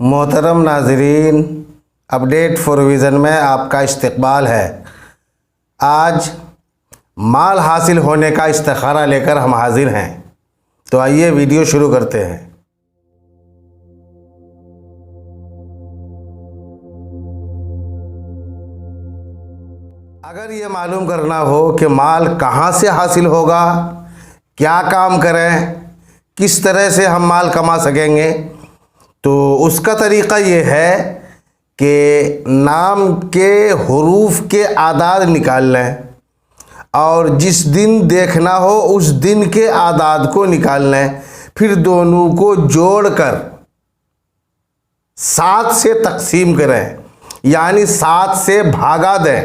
محترم ناظرین، update for vision میں آپ کا استقبال ہے۔ آج مال حاصل ہونے کا استخارہ لے کر ہم حاضر ہیں، تو آئیے ویڈیو شروع کرتے ہیں۔ اگر یہ معلوم کرنا ہو کہ مال کہاں سے حاصل ہوگا، کیا کام کریں، کس طرح سے ہم مال کما سکیں گے، تو اس کا طریقہ یہ ہے کہ نام کے حروف کے اعداد نکال لیں اور جس دن دیکھنا ہو اس دن کے اعداد کو نکال لیں، پھر دونوں کو جوڑ کر 7 سے تقسیم کریں، یعنی 7 سے بھاگا دیں۔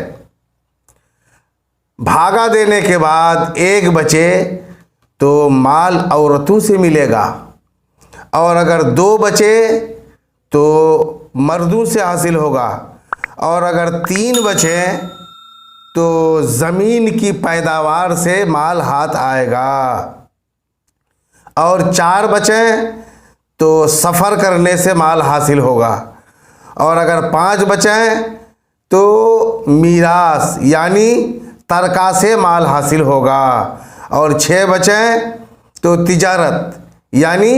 بھاگا دینے کے بعد 1 بچے تو مال عورتوں سے ملے گا، اور اگر 2 بچے تو مردوں سے حاصل ہوگا، اور اگر 3 بچے تو زمین کی پیداوار سے مال ہاتھ آئے گا، اور 4 بچے تو سفر کرنے سے مال حاصل ہوگا، اور اگر 5 بچے تو میراث یعنی ترکہ سے مال حاصل ہوگا، اور 6 بچے تو تجارت یعنی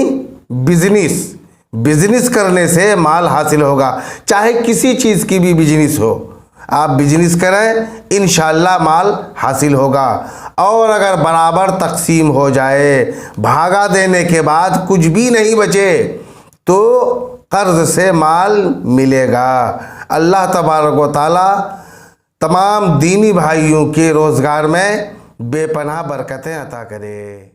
بزنس کرنے سے مال حاصل ہوگا۔ چاہے کسی چیز کی بھی بزنس ہو، آپ بزنس کریں، انشاءاللہ مال حاصل ہوگا۔ اور اگر برابر تقسیم ہو جائے، بھاگا دینے کے بعد کچھ بھی نہیں بچے، تو قرض سے مال ملے گا۔ اللہ تبارک و تعالی تمام دینی بھائیوں کے روزگار میں بے پناہ برکتیں عطا کرے۔